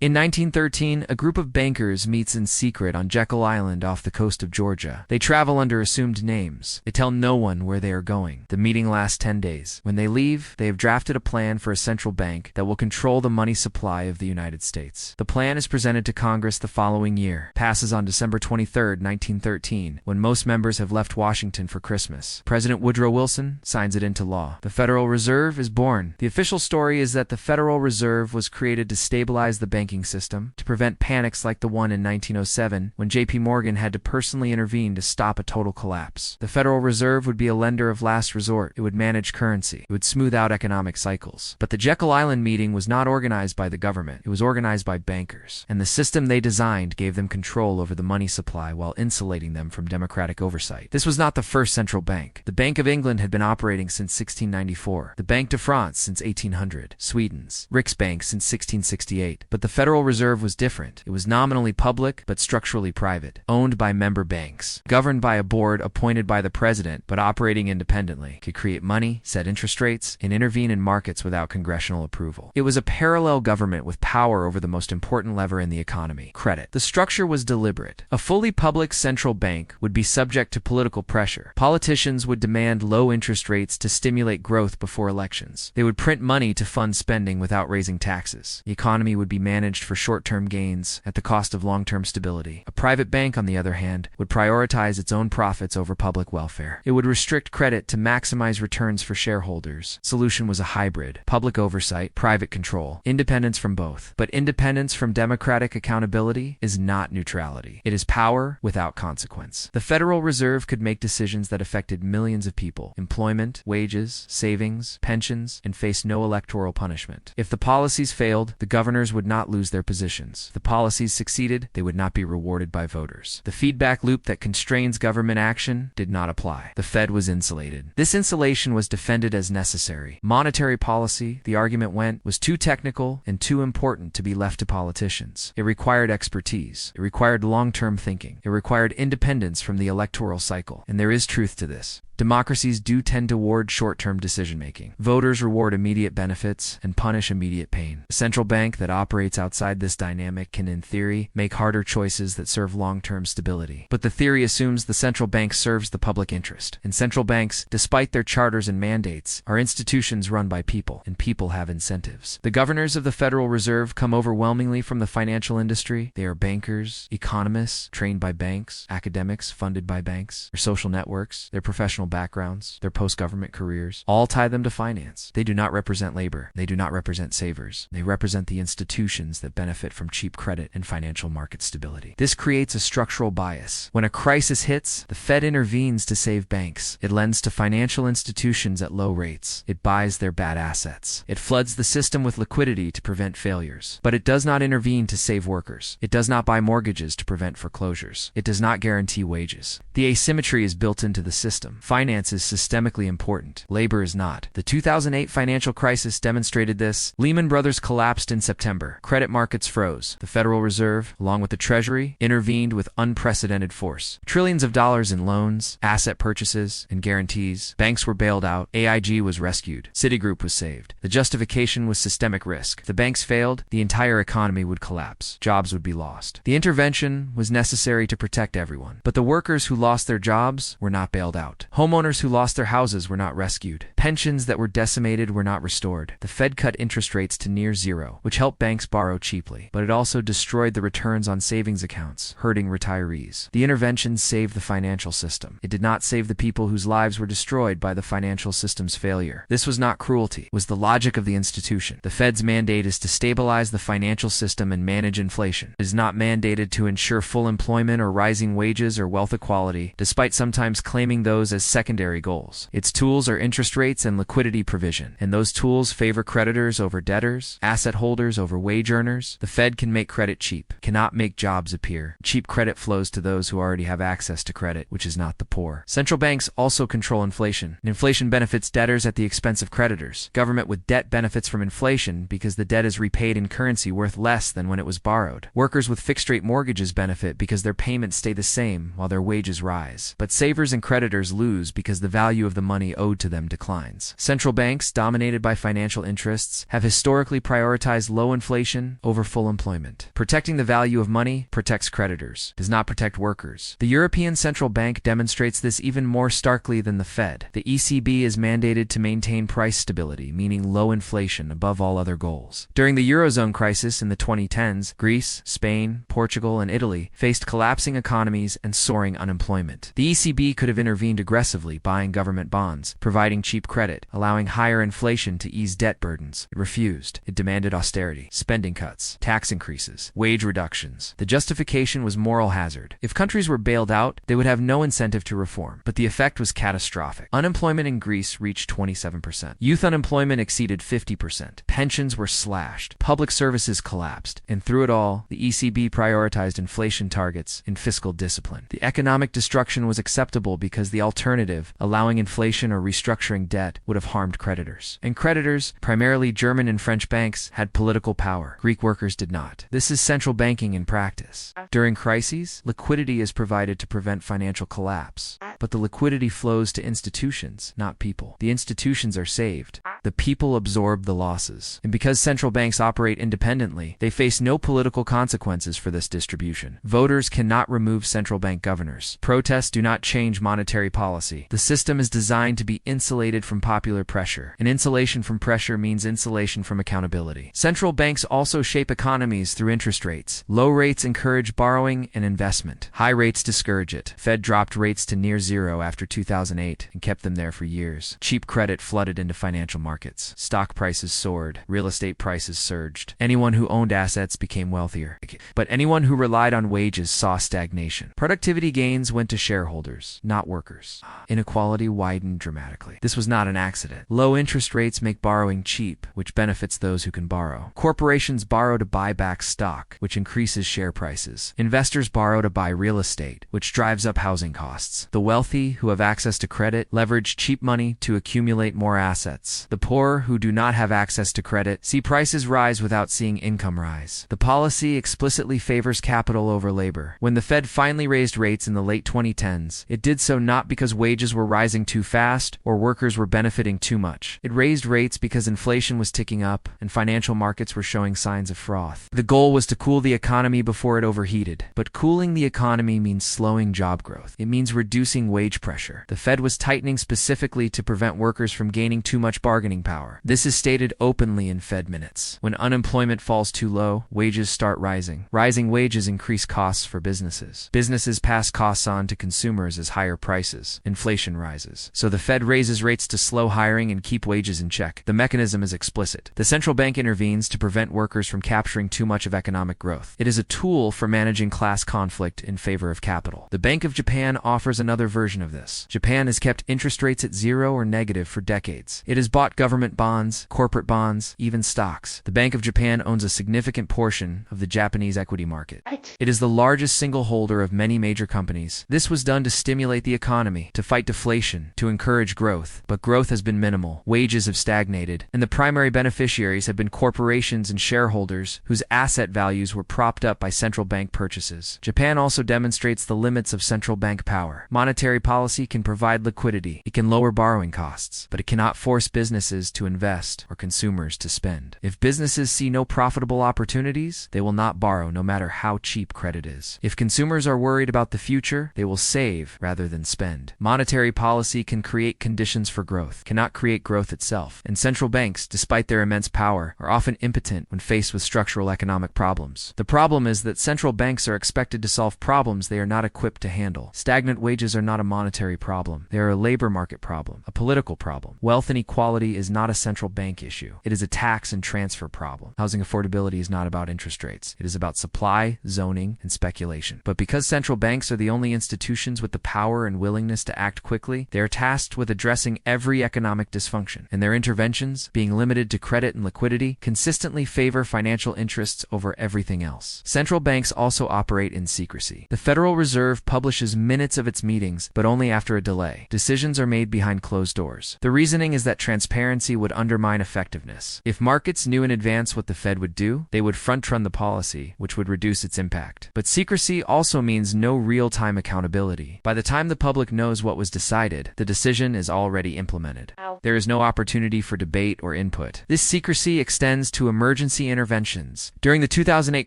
In 1913, a group of bankers meets in secret on Jekyll Island off the coast of Georgia. They travel under assumed names. They tell no one where they are going. The meeting lasts 10 days. When they leave, they have drafted a plan for a central bank that will control the money supply of the United States. The plan is presented to Congress the following year, passes on December 23, 1913, when most members have left Washington for Christmas. President Woodrow Wilson signs it into law. The Federal Reserve is born. The official story is that the Federal Reserve was created to stabilize the banking system, to prevent panics like the one in 1907 when J.P. Morgan had to personally intervene to stop a total collapse. The Federal Reserve would be a lender of last resort. It would manage currency. It would smooth out economic cycles. But the Jekyll Island meeting was not organized by the government. It was organized by bankers. And the system they designed gave them control over the money supply while insulating them from democratic oversight. This was not the first central bank. The Bank of England had been operating since 1694. The Banque de France since 1800. Sweden's Riksbank since 1668. But the Federal Reserve was different. It was nominally public, but structurally private, owned by member banks, governed by a board appointed by the president, but operating independently, could create money, set interest rates, and intervene in markets without congressional approval. It was a parallel government with power over the most important lever in the economy, credit. The structure was deliberate. A fully public central bank would be subject to political pressure. Politicians would demand low interest rates to stimulate growth before elections. They would print money to fund spending without raising taxes. The economy would be managed for short-term gains at the cost of long-term stability. A private bank, on the other hand, would prioritize its own profits over public welfare. It would restrict credit to maximize returns for shareholders. Solution was a hybrid: public oversight, private control, independence from both. But independence from democratic accountability is not neutrality. It is power without consequence. The Federal Reserve could make decisions that affected millions of people: employment, wages, savings, pensions, and face no electoral punishment. If the policies failed, the governors would not lose their positions. If the policies succeeded, they would not be rewarded by voters. The feedback loop that constrains government action did not apply. The Fed was insulated. This insulation was defended as necessary. Monetary policy, the argument went, was too technical and too important to be left to politicians. It required expertise. It required long-term thinking. It required independence from the electoral cycle. And there is truth to this. Democracies do tend toward short-term decision-making. Voters reward immediate benefits and punish immediate pain. A central bank that operates outside this dynamic can, in theory, make harder choices that serve long-term stability. But the theory assumes the central bank serves the public interest. And central banks, despite their charters and mandates, are institutions run by people, and people have incentives. The governors of the Federal Reserve come overwhelmingly from the financial industry. They are bankers, economists trained by banks, academics funded by banks, their social networks, their professional backgrounds, their post-government careers, all tie them to finance. They do not represent labor. They do not represent savers. They represent the institutions that benefit from cheap credit and financial market stability. This creates a structural bias. When a crisis hits, the Fed intervenes to save banks. It lends to financial institutions at low rates. It buys their bad assets. It floods the system with liquidity to prevent failures. But it does not intervene to save workers. It does not buy mortgages to prevent foreclosures. It does not guarantee wages. The asymmetry is built into the system. Finance is systemically important. Labor is not. The 2008 financial crisis demonstrated this. Lehman Brothers collapsed in September. Credit markets froze. The Federal Reserve, along with the Treasury, intervened with unprecedented force. Trillions of dollars in loans, asset purchases, and guarantees. Banks were bailed out. AIG was rescued. Citigroup was saved. The justification was systemic risk. If the banks failed, the entire economy would collapse. Jobs would be lost. The intervention was necessary to protect everyone. But the workers who lost their jobs were not bailed out. Homeowners who lost their houses were not rescued. Pensions that were decimated were not restored. The Fed cut interest rates to near zero, which helped banks borrow cheaply. But it also destroyed the returns on savings accounts, hurting retirees. The intervention saved the financial system. It did not save the people whose lives were destroyed by the financial system's failure. This was not cruelty. It was the logic of the institution. The Fed's mandate is to stabilize the financial system and manage inflation. It is not mandated to ensure full employment or rising wages or wealth equality, despite sometimes claiming those as secondary goals. Its tools are interest rates and liquidity provision, and those tools favor creditors over debtors, asset holders over wage earners. The Fed can make credit cheap, cannot make jobs appear. Cheap credit flows to those who already have access to credit, which is not the poor. Central banks also control inflation, and inflation benefits debtors at the expense of creditors. Government with debt benefits from inflation because the debt is repaid in currency worth less than when it was borrowed. Workers with fixed-rate mortgages benefit because their payments stay the same while their wages rise. But savers and creditors lose lose because the value of the money owed to them declines. Central banks, dominated by financial interests, have historically prioritized low inflation over full employment. Protecting the value of money protects creditors, does not protect workers. The European Central Bank demonstrates this even more starkly than the Fed. The ECB is mandated to maintain price stability, meaning low inflation above all other goals. During the Eurozone crisis in the 2010s, Greece, Spain, Portugal, and Italy faced collapsing economies and soaring unemployment. The ECB could have intervened aggressively, buying government bonds, providing cheap credit, allowing higher inflation to ease debt burdens. It refused. It demanded austerity, spending cuts, tax increases, wage reductions. The justification was moral hazard. If countries were bailed out, they would have no incentive to reform. But the effect was catastrophic. Unemployment in Greece reached 27%. Youth unemployment exceeded 50%. Pensions were slashed. Public services collapsed. And through it all, the ECB prioritized inflation targets and fiscal discipline. The economic destruction was acceptable because the alternative, allowing inflation or restructuring debt, would have harmed creditors. And creditors, primarily German and French banks, had political power. Greek workers did not. This is central banking in practice. During crises, liquidity is provided to prevent financial collapse. But the liquidity flows to institutions, not people. The institutions are saved. The people absorb the losses. And because central banks operate independently, they face no political consequences for this distribution. Voters cannot remove central bank governors. Protests do not change monetary policy. The system is designed to be insulated from popular pressure. And insulation from pressure means insulation from accountability. Central banks also shape economies through interest rates. Low rates encourage borrowing and investment. High rates discourage it. Fed dropped rates to near zero after 2008 and kept them there for years. Cheap credit flooded into financial markets. Stock prices soared. Real estate prices surged. Anyone who owned assets became wealthier. But anyone who relied on wages saw stagnation. Productivity gains went to shareholders, not workers. Inequality widened dramatically. This was not an accident. Low interest rates make borrowing cheap, which benefits those who can borrow. Corporations borrow to buy back stock, which increases share prices. Investors borrow to buy real estate, which drives up housing costs. The wealthy, who have access to credit, leverage cheap money to accumulate more assets. The poor, who do not have access to credit, see prices rise without seeing income rise. The policy explicitly favors capital over labor. When the Fed finally raised rates in the late 2010s, it did so not because wages were rising too fast or workers were benefiting too much. It raised rates because inflation was ticking up and financial markets were showing signs of froth. The goal was to cool the economy before it overheated. But cooling the economy means slowing job growth. It means reducing wage pressure. The Fed was tightening specifically to prevent workers from gaining too much bargaining power. This is stated openly in Fed minutes. When unemployment falls too low, wages start rising. Rising wages increase costs for businesses. Businesses pass costs on to consumers as higher prices. Inflation rises. So the Fed raises rates to slow hiring and keep wages in check. The mechanism is explicit. The central bank intervenes to prevent workers from capturing too much of economic growth. It is a tool for managing class conflict in favor of capital. The Bank of Japan offers another version of this. Japan has kept interest rates at zero or negative for decades. It has bought government bonds, corporate bonds, even stocks. The Bank of Japan owns a significant portion of the Japanese equity market. It is the largest single holder of many major companies. This was done to stimulate the economy, to fight deflation, to encourage growth. But growth has been minimal. Wages have stagnated, and the primary beneficiaries have been corporations and shareholders whose asset values were propped up by central bank purchases. Japan also demonstrates the limits of central bank power. Monetary policy can provide liquidity. It can lower borrowing costs, but it cannot force businesses to invest or consumers to spend. If businesses see no profitable opportunities, they will not borrow no matter how cheap credit is. If consumers are worried about the future, they will save rather than spend. Monetary policy can create conditions for growth, cannot create growth itself. And central banks, despite their immense power, are often impotent when faced with structural economic problems. The problem is that central banks are expected to solve problems they are not equipped to handle. Stagnant wages are not a monetary problem. They are a labor market problem, a political problem. Wealth inequality is not a central bank issue. It is a tax and transfer problem. Housing affordability is not about interest rates. It is about supply, zoning, and speculation. But because central banks are the only institutions with the power and willingness to act quickly, they are tasked with addressing every economic dysfunction. And their interventions, being limited to credit and liquidity, consistently favor financial interests over everything else. Central banks also operate in secrecy. The Federal Reserve publishes minutes of its meetings, but only after a delay. Decisions are made behind closed doors. The reasoning is that transparency transparency would undermine effectiveness. If markets knew in advance what the Fed would do, they would front-run the policy, which would reduce its impact. But secrecy also means no real-time accountability. By the time the public knows what was decided, the decision is already implemented. There is no opportunity for debate or input. This secrecy extends to emergency interventions. During the 2008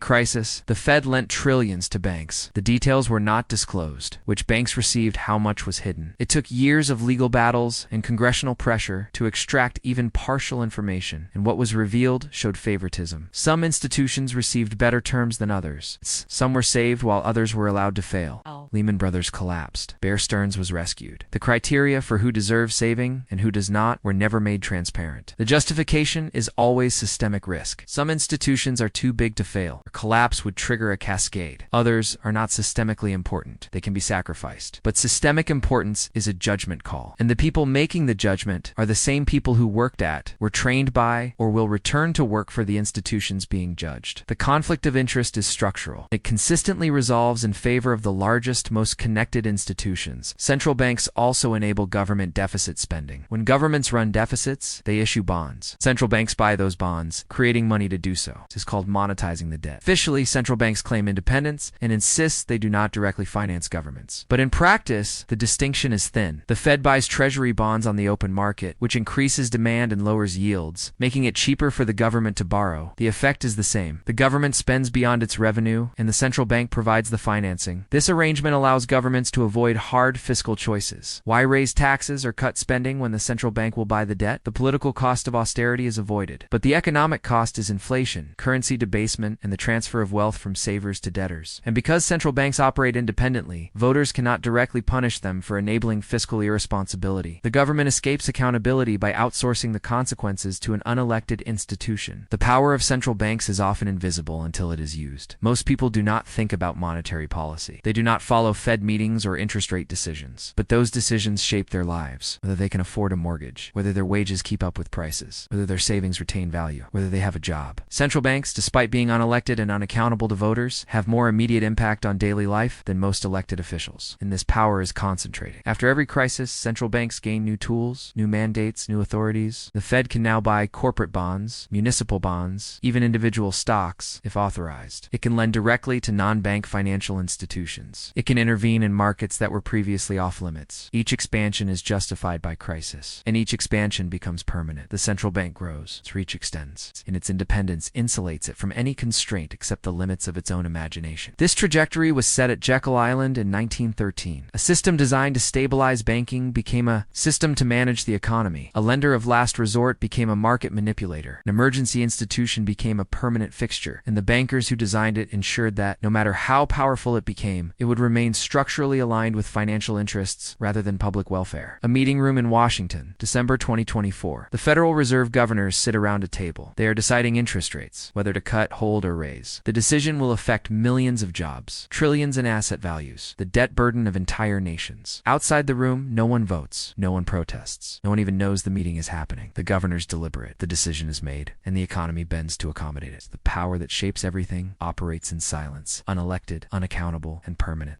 crisis, the Fed lent trillions to banks. The details were not disclosed. Which banks received how much was hidden. It took years of legal battles and congressional pressure to extract even partial information, and what was revealed showed favoritism. Some institutions received better terms than others. Some were saved while others were allowed to fail. Lehman Brothers collapsed. Bear Stearns was rescued. The criteria for who deserves saving and who does not were never made transparent. The justification is always systemic risk. Some institutions are too big to fail. A collapse would trigger a cascade. Others are not systemically important. They can be sacrificed. But systemic importance is a judgment call. And the people making the judgment are the same people who worked at, were trained by, or will return to work for the institutions being judged. The conflict of interest is structural. It consistently resolves in favor of the largest, most connected institutions. Central banks also enable government deficit spending. When governments run deficits, they issue bonds. Central banks buy those bonds, creating money to do so. This is called monetizing the debt. Officially, central banks claim independence and insist they do not directly finance governments. But in practice, the distinction is thin. The Fed buys treasury bonds on the open market, which increases demand and lowers yields, making it cheaper for the government to borrow. The effect is the same. The government spends beyond its revenue, and the central bank provides the financing. This arrangement allows governments to avoid hard fiscal choices. Why raise taxes or cut spending when the central bank will buy the debt? The political cost of austerity is avoided. But the economic cost is inflation, currency debasement, and the transfer of wealth from savers to debtors. And because central banks operate independently, voters cannot directly punish them for enabling fiscal irresponsibility. The government escapes accountability by outsourcing the consequences to an unelected institution. The power of central banks is often invisible until it is used. Most people do not think about monetary policy. They do not follow Fed meetings or interest rate decisions. But those decisions shape their lives, whether they can afford a mortgage, whether their wages keep up with prices, whether their savings retain value, whether they have a job. Central banks, despite being unelected and unaccountable to voters, have more immediate impact on daily life than most elected officials. And this power is concentrating. After every crisis, central banks gain new tools, new mandates, new authorities. The Fed can now buy corporate bonds, municipal bonds, even individual stocks, if authorized. It can lend directly to non-bank financial institutions. It can intervene in markets that were previously off limits. Each expansion is justified by crisis, and each expansion becomes permanent. The central bank grows, its reach extends, and its independence insulates it from any constraint except the limits of its own imagination. This trajectory was set at Jekyll Island in 1913. A system designed to stabilize banking became a system to manage the economy. A lender of last resort became a market manipulator. An emergency institution became a permanent fixture, and the bankers who designed it ensured that, no matter how powerful it became, it would remain structurally aligned with financial interests rather than public welfare. A meeting room in Washington, December 2024. The Federal Reserve governors sit around a table. They are deciding interest rates, whether to cut, hold, or raise. The decision will affect millions of jobs, trillions in asset values, the debt burden of entire nations. Outside the room, no one votes, no one protests, no one even knows the meeting is happening. The governors deliberate, the decision is made, and the economy bends to accommodate it. The power that shapes everything operates in silence, unelected, unaccountable, and permanent.